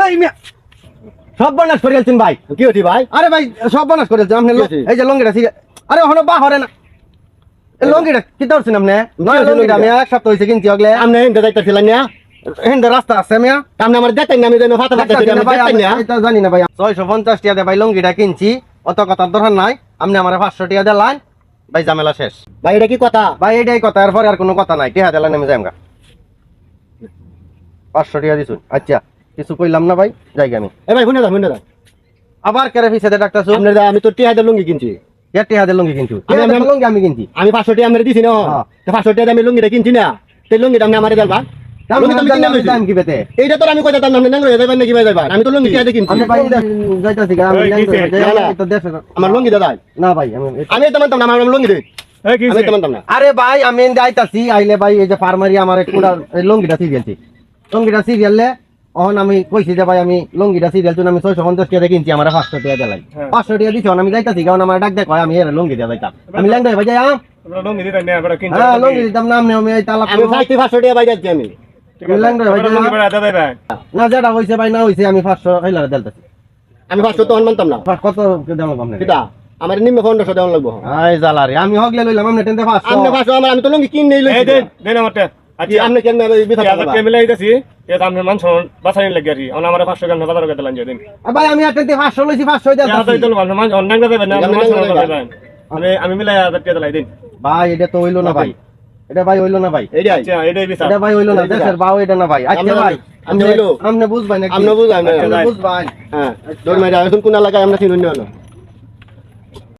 এই মিয়া সব বনাস করে গেছেন ভাই। কি হতি ভাই? আরে ভাই সব বনাস করে গেছেন আপনি। এই যে লঙ্গিটা ঠিক আরে ওখানে বা হরে না। এই লঙ্গিটা কি ধরছেন আপনি? নয় লঙ্গিটা আমি এক সপ্তাহ হইছে কিনছি ওগলে। আমনে হিন্দে যাইতাছিলেন না? হেন্দে রাস্তা আছে মিয়া। আমনে আমার দেখতেন না, আমি যেন ফাতা ফাতা দিলাম দেখতেন না। এটা জানি না ভাই। 650 টাকা দিয়ে ভাই লঙ্গিটা কিনছি। অত কথার দরকার নাই। আপনি আমারে 500 টাকা দিলেন। ভাই ঝামেলা শেষ। ভাই এটা কি কথা? ভাই এটাই কথা, এরপরে আর কোনো কথা নাই। টাকা দিলেন আমি যাইমগা। 500 টাকা দিছুন। আচ্ছা কিছু কইলাম না ভাই, যাইগা আমি। এ ভাই শুনে দাও। আবার কেরে পিছাতে ডাকতাছো? আমি তো টিয়া দিয়ে লুঙ্গি কিনছি। এর টাকা দিয়ে লঙ্গি কিনছো? লঙ্গি আমি কিনছি। আমি 500 টাকা আমরা দিছি না। 500 টাকা আমি লুঙ্গিটা কিনছি না। সেই লুঙ্গিটা আপনি আমারে দেবা। দাম কি পেতে? এইটা তো আমি কইতাম না, আপনি নাঙ্গল হয়ে যাবেন নাকি ভাই যাবেন? আমি তো লুঙ্গি টিয়া দিয়ে কিনছি। আমি ভাই যাইতাছি গা, আমি তো দেশ আমার লুঙ্গি দাদাই। না ভাই আমি তো মানতাম না, আমার লুঙ্গি দে। আমি তো মানতাম না। আরে ভাই আমি যাইতাছি, আইলে ভাই এই যে ফার্মারি আমার একটা লঙ্গিটা সিরিয়ালছি। লঙ্গিটা সিরিয়ালে অহন আমি কইছি যে ভাই আমি লঙ্গিটা সিরিয়াল চুন আমি 650 টাকা কিনছি, আমার 500 টাকা দিলাই। 500 টাকা দিছি, আমি যাইতাছি কারণ আমার ডাক দেখ আমি এর লঙ্গি দিয়া যাইতাম। আমি ল্যাংদা ভাই যাই লঙ্গি দিতেন না, বড় কিনতে। হ্যাঁ লঙ্গি দিতাম না, আমি এই তালা আমি 500 টাকা ভাই যাচ্ছি আমি। আমি ল্যাংদা ভাই লঙ্গি বড় দাদা ভাই। না যেটা হইছে ভাই না হইছে আমি 500 খাইলারে দিলতাছি। আমি 500 তো মানতাম না। কত দাম আপনি? কিটা আমার নিম্ন 1500 দেওয়া লাগবে। আই জালারে আমি হগলে লইলাম আপনি টেনতে 500। আপনি 500 আমার, আমি তো লুঙ্গি কিন নেই লইছি। এই দেন আমারটা। আচ্ছা আপনি কেন বিথা আচ্ছা কে মিলাই দিছি, এ দাম মান শোন বাছাই লাগি আর আমার আমার 500 গ্রাম বাজার করে দিলেন দিন। ভাই আমি টেনতে 500 লইছি, 500 ইয়া দিলতাছি। তো দিল মান অনলাইন দেবেন না, আমি মিলাই 1000 টাকা দিলাই দিন। ভাই এটা তো হইলো না ভাই, এটা ভাই হইলো না ভাই, এইটাই আচ্ছা এটাই বিচার। এটা ভাই হইলো না, দেশের ভাও এটা না ভাই। আচ্ছা ভাই আপনি হইলো আপনি বুঝবেন না, আপনি বুঝাই না। বুঝবেন। হ্যাঁ দৌড় মাইরা এখন কোন এলাকায় আমরা চিনুন না।